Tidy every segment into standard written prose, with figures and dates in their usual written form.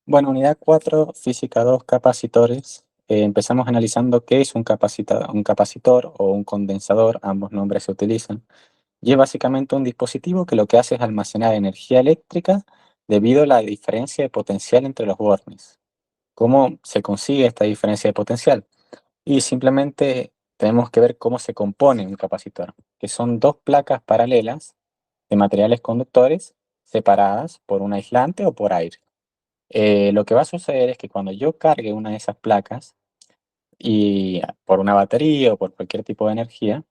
Bueno, unidad 4, física 2, capacitores. Empezamos analizando qué es un capacitor o un condensador, ambos nombres se utilizan. Y es básicamente un dispositivo que lo que hace es almacenar energía eléctrica debido a la diferencia de potencial entre los bornes. ¿Cómo se consigue esta diferencia de potencial? Y simplemente tenemos que ver cómo se compone un capacitor, que son dos placas paralelas de materiales conductores separadas por un aislante o por aire. Lo que va a suceder es que cuando yo cargue una de esas placas y por una batería o por cualquier tipo de energía,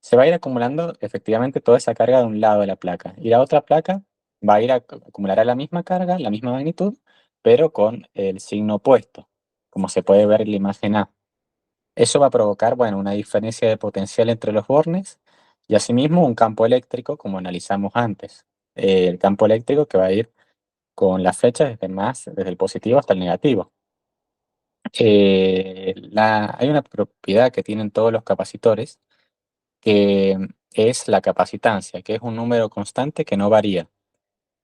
se va a ir acumulando efectivamente toda esa carga de un lado de la placa y la otra placa va a ir a acumulará la misma carga, la misma magnitud, pero con el signo opuesto, como se puede ver en la imagen A. Eso va a provocar, bueno, una diferencia de potencial entre los bornes y asimismo un campo eléctrico como analizamos antes. El campo eléctrico que va a ir con las flechas desde el positivo hasta el negativo. Hay una propiedad que tienen todos los capacitores que es la capacitancia, que es un número constante que no varía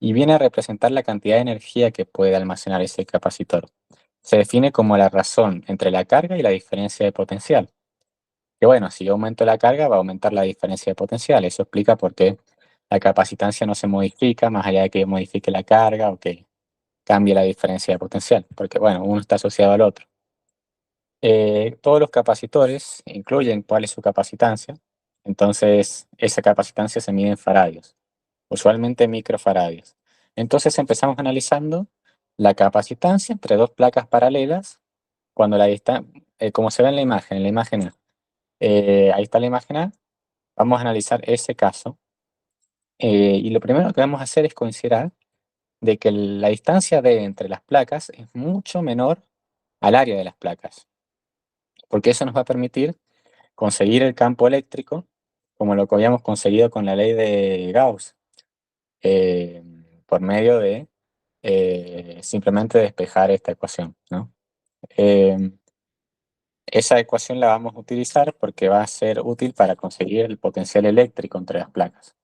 y viene a representar la cantidad de energía que puede almacenar ese capacitor. Se define como la razón entre la carga y la diferencia de potencial. Que bueno, si yo aumento la carga va a aumentar la diferencia de potencial. Eso explica por qué la capacitancia no se modifica más allá de que modifique la carga o que cambie la diferencia de potencial, porque bueno, uno está asociado al otro. Todos los capacitores incluyen cuál es su capacitancia, entonces esa capacitancia se mide en faradios, usualmente microfaradios. Entonces empezamos analizando la capacitancia entre dos placas paralelas cuando la distancia, como se ve en la imagen A. Ahí está la imagen A, vamos a analizar ese caso. Y lo primero que vamos a hacer es considerar de que la distancia de entre las placas es mucho menor al área de las placas, porque eso nos va a permitir conseguir el campo eléctrico como lo que habíamos conseguido con la ley de Gauss, eh, por medio de simplemente despejar esta ecuación, ¿no? Eh, Esa ecuación la vamos a utilizar porque va a ser útil para conseguir el potencial eléctrico entre las placas.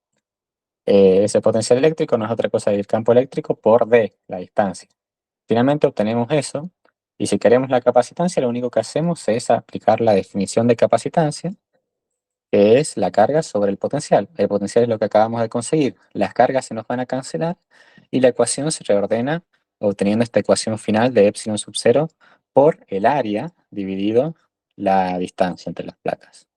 Ese potencial eléctrico no es otra cosa que el campo eléctrico por D, la distancia. Finalmente obtenemos eso, y si queremos la capacitancia, lo único que hacemos es aplicar la definición de capacitancia, que es la carga sobre el potencial. El potencial es lo que acabamos de conseguir. Las cargas se nos van a cancelar y la ecuación se reordena obteniendo esta ecuación final de epsilon sub 0 por el área dividido la distancia entre las placas.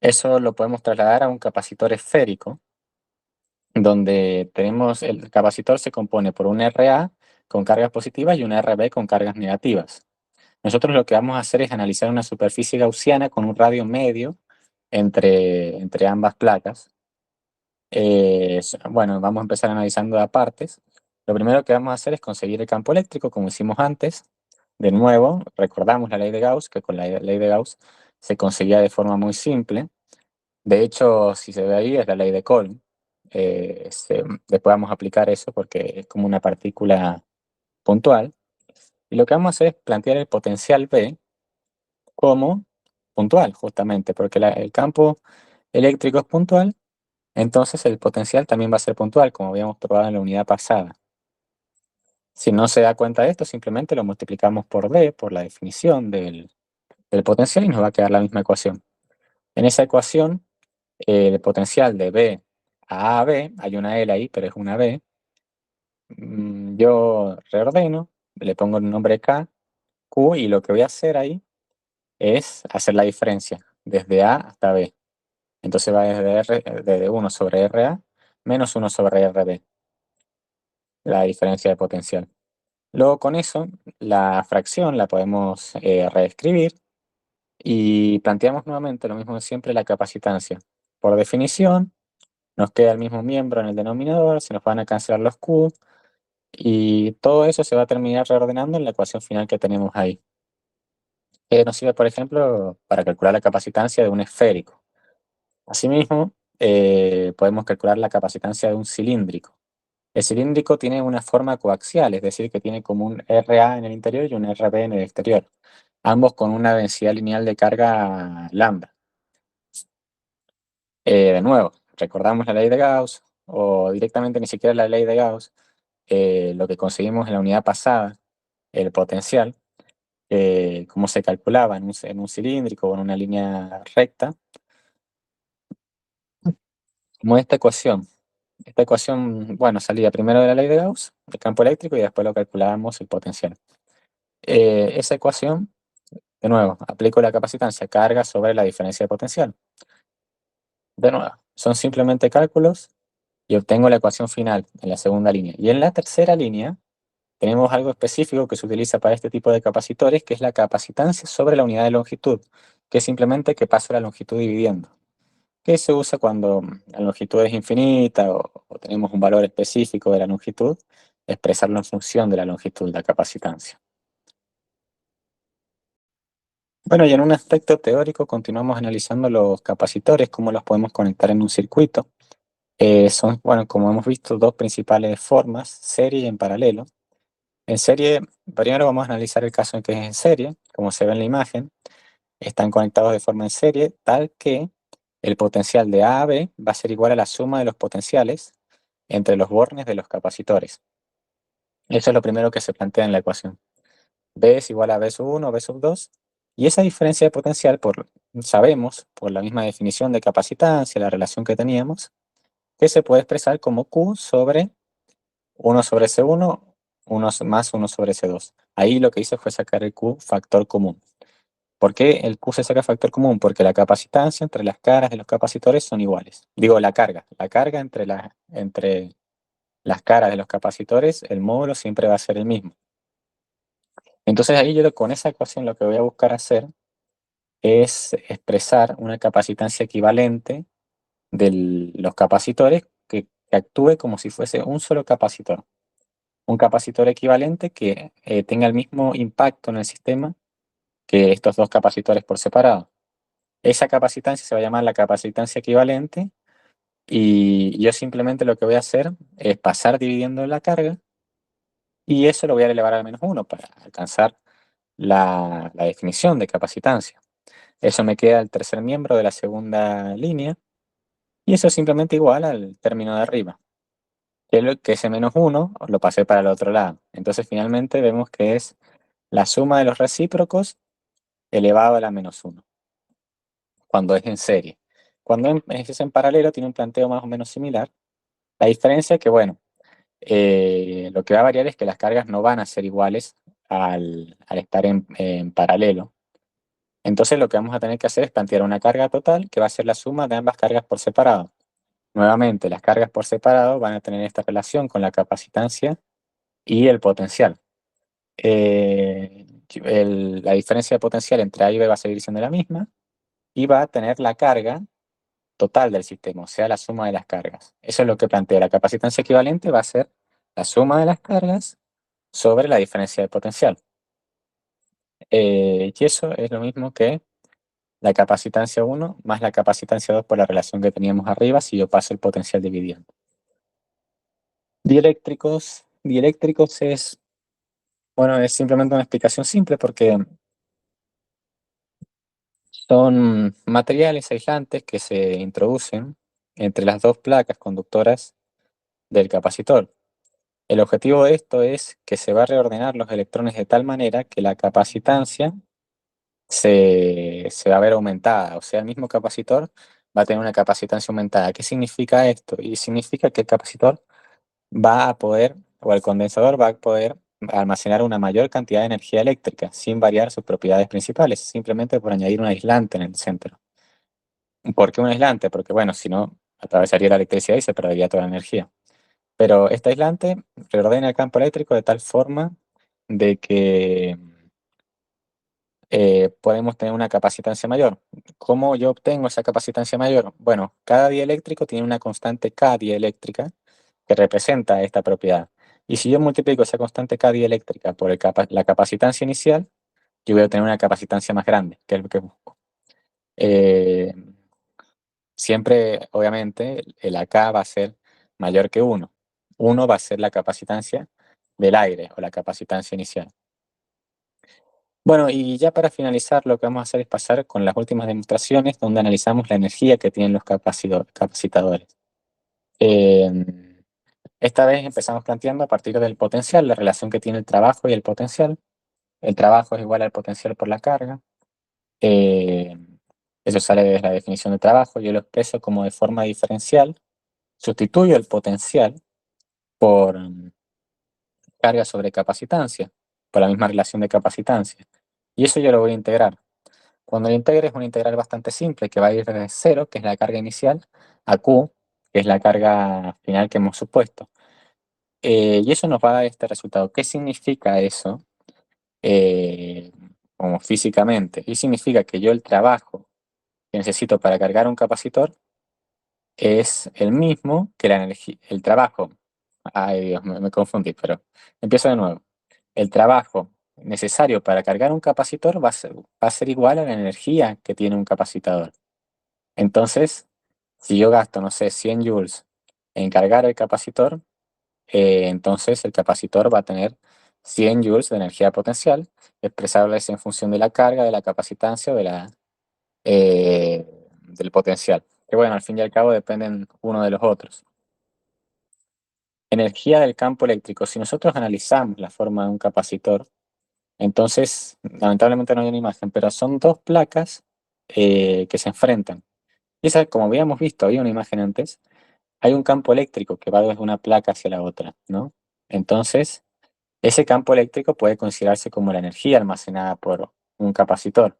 Eso lo podemos trasladar a un capacitor esférico, donde tenemos el capacitor se compone por un RA con cargas positivas y un RB con cargas negativas. Nosotros lo que vamos a hacer es analizar una superficie gaussiana con un radio medio entre ambas placas. Bueno, vamos a empezar analizando a partes. Lo primero que vamos a hacer es conseguir el campo eléctrico, como hicimos antes. De nuevo, recordamos la ley de Gauss, que con la ley de Gauss se conseguía de forma muy simple. De hecho, si se ve ahí, es la ley de Coulomb. Después vamos a aplicar eso porque es como una partícula puntual. Y lo que vamos a hacer es plantear el potencial B como puntual, justamente, porque el campo eléctrico es puntual, entonces el potencial también va a ser puntual, como habíamos probado en la unidad pasada. Si no se da cuenta de esto, simplemente lo multiplicamos por D, por la definición del potencial, y nos va a quedar la misma ecuación. En esa ecuación, el potencial de B a B, hay una L ahí, pero es una B, yo reordeno, le pongo el nombre K, Q, y lo que voy a hacer ahí es hacer la diferencia desde A hasta B. Entonces va desde 1 sobre RA menos 1 sobre RB, la diferencia de potencial. Luego con eso, la fracción la podemos reescribir y planteamos nuevamente lo mismo de siempre, la capacitancia. Por definición, nos queda el mismo miembro en el denominador, se nos van a cancelar los Q y todo eso se va a terminar reordenando en la ecuación final que tenemos ahí. Nos sirve, por ejemplo, para calcular la capacitancia de un esférico. Asimismo, podemos calcular la capacitancia de un cilíndrico. El cilíndrico tiene una forma coaxial, es decir, que tiene como un RA en el interior y un RB en el exterior, ambos con una densidad lineal de carga lambda. De nuevo, recordamos la ley de Gauss, o directamente ni siquiera la ley de Gauss, lo que conseguimos en la unidad pasada, el potencial, cómo se calculaba en un cilíndrico o en una línea recta, como esta ecuación. Esta ecuación, bueno, salía primero de la ley de Gauss, el campo eléctrico, y después lo calculábamos el potencial. Esa ecuación, de nuevo, aplico la capacitancia carga sobre la diferencia de potencial. De nuevo, son simplemente cálculos y obtengo la ecuación final en la segunda línea. Y en la tercera línea tenemos algo específico que se utiliza para este tipo de capacitores, que es la capacitancia sobre la unidad de longitud, que es simplemente que paso la longitud dividiendo, que se usa cuando la longitud es infinita o tenemos un valor específico de la longitud, expresarlo en función de la longitud, la capacitancia. Bueno, y en un aspecto teórico continuamos analizando los capacitores, cómo los podemos conectar en un circuito. Son, bueno, como hemos visto, dos principales formas, serie y en paralelo. En serie, primero vamos a analizar el caso en que es en serie, como se ve en la imagen. Están conectados de forma en serie, tal que el potencial de A a B va a ser igual a la suma de los potenciales entre los bornes de los capacitores. Eso es lo primero que se plantea en la ecuación. B es igual a B sub 1, B sub 2, y esa diferencia de potencial, sabemos, por la misma definición de capacitancia, la relación que teníamos, que se puede expresar como Q sobre 1 sobre C1, 1 más 1 sobre C2. Ahí lo que hice fue sacar el Q factor común. ¿Por qué el Q se saca factor común? Porque la capacitancia entre las caras de los capacitores son iguales. Digo, la carga entre las caras de los capacitores, el módulo siempre va a ser el mismo. Entonces ahí yo con esa ecuación lo que voy a buscar hacer es expresar una capacitancia equivalente de los capacitores que actúe como si fuese un solo capacitor. Un capacitor equivalente que tenga el mismo impacto en el sistema que estos dos capacitores por separado. Esa capacitancia se va a llamar la capacitancia equivalente y yo simplemente lo que voy a hacer es pasar dividiendo la carga y eso lo voy a elevar al menos 1 para alcanzar la definición de capacitancia. Eso me queda el tercer miembro de la segunda línea y eso es simplemente igual al término de arriba. Que ese menos 1 lo pasé para el otro lado. Entonces finalmente vemos que es la suma de los recíprocos elevado a la menos 1, cuando es en serie. Cuando es en paralelo tiene un planteo más o menos similar. La diferencia es que, bueno, lo que va a variar es que las cargas no van a ser iguales al estar en paralelo. Entonces lo que vamos a tener que hacer es plantear una carga total que va a ser la suma de ambas cargas por separado. Nuevamente, las cargas por separado van a tener esta relación con la capacitancia y el potencial. La diferencia de potencial entre A y B va a seguir siendo la misma y va a tener la carga total del sistema, o sea, la suma de las cargas. Eso es lo que plantea. La capacitancia equivalente va a ser la suma de las cargas sobre la diferencia de potencial. Y eso es lo mismo que la capacitancia 1 más la capacitancia 2 por la relación que teníamos arriba si yo paso el potencial dividiendo. Dieléctricos es, bueno, es simplemente una explicación simple porque son materiales aislantes que se introducen entre las dos placas conductoras del capacitor. El objetivo de esto es que se va a reordenar los electrones de tal manera que la capacitancia se va a ver aumentada. O sea, el mismo capacitor va a tener una capacitancia aumentada. ¿Qué significa esto? Y significa que el capacitor va a poder, o el condensador va a poder almacenar una mayor cantidad de energía eléctrica sin variar sus propiedades principales, simplemente por añadir un aislante en el centro. ¿Por qué un aislante? Porque, bueno, si no, atravesaría la electricidad y se perdería toda la energía. Pero este aislante reordena el campo eléctrico de tal forma de que podemos tener una capacitancia mayor. ¿Cómo yo obtengo esa capacitancia mayor? Bueno, cada dieléctrico tiene una constante K dieléctrica que representa esta propiedad. Y si yo multiplico esa constante K dieléctrica por la capacitancia inicial, yo voy a obtener una capacitancia más grande, que es lo que busco. Eh, Siempre, obviamente, el AK va a ser mayor que 1. 1 va a ser la capacitancia del aire o la capacitancia inicial. Bueno, y ya para finalizar, lo que vamos a hacer es pasar con las últimas demostraciones donde analizamos la energía que tienen los capacitadores. Eh, Esta vez empezamos planteando a partir del potencial, la relación que tiene el trabajo y el potencial. El trabajo es igual al potencial por la carga. Eh, Eso sale de la definición de trabajo. Yo lo expreso como de forma diferencial. Sustituyo el potencial por carga sobre capacitancia, por la misma relación de capacitancia. Y eso yo lo voy a integrar. Cuando lo integre es una integral bastante simple que va a ir desde 0, que es la carga inicial, a Q, que es la carga final que hemos supuesto. Y eso nos va a dar este resultado. ¿Qué significa eso? eh, Como físicamente? Y significa que yo el trabajo que necesito para cargar un capacitor es el mismo que la energía, el trabajo. Ay Dios, me confundí, pero empiezo de nuevo. El trabajo necesario para cargar un capacitor va a ser igual a la energía que tiene un capacitador. Entonces, si yo gasto, no sé, 100 joules en cargar el capacitor, entonces el capacitor va a tener 100 joules de energía potencial, expresables en función de la carga, de la capacitancia o del potencial. Que bueno, al fin y al cabo dependen uno de los otros. Energía del campo eléctrico. Si nosotros analizamos la forma de un capacitor, entonces, lamentablemente no hay una imagen, pero son dos placas que se enfrentan. Y esa, como habíamos visto, había una imagen antes, hay un campo eléctrico que va desde una placa hacia la otra, ¿no? Entonces, ese campo eléctrico puede considerarse como la energía almacenada por un capacitor.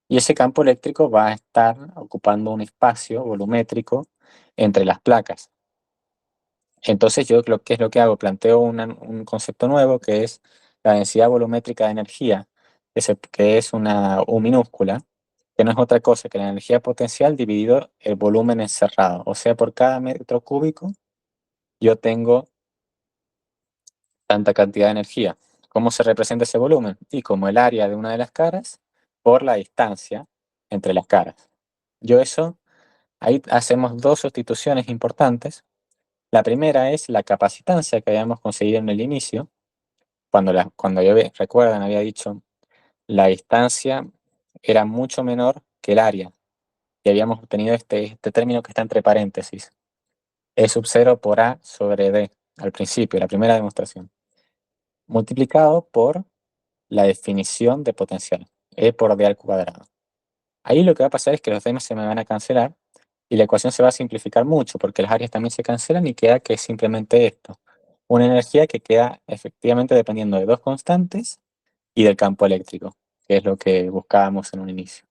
Y ese campo eléctrico va a estar ocupando un espacio volumétrico entre las placas. Entonces yo ¿qué es lo que hago? Planteo un concepto nuevo que es la densidad volumétrica de energía, que es una U minúscula, que no es otra cosa que la energía potencial dividido el volumen encerrado. O sea, por cada metro cúbico yo tengo tanta cantidad de energía. ¿Cómo se representa ese volumen? Y como el área de una de las caras por la distancia entre las caras. Yo eso, ahí hacemos dos sustituciones importantes. La primera es la capacitancia que habíamos conseguido en el inicio, cuando yo, recuerdan, había dicho la distancia era mucho menor que el área, y habíamos obtenido este término que está entre paréntesis, E sub 0 por A sobre D, al principio, la primera demostración, multiplicado por la definición de potencial, E por D al cuadrado. Ahí lo que va a pasar es que los D se me van a cancelar, y la ecuación se va a simplificar mucho, porque las áreas también se cancelan y queda que es simplemente esto. Una energía que queda efectivamente dependiendo de dos constantes y del campo eléctrico, que es lo que buscábamos en un inicio.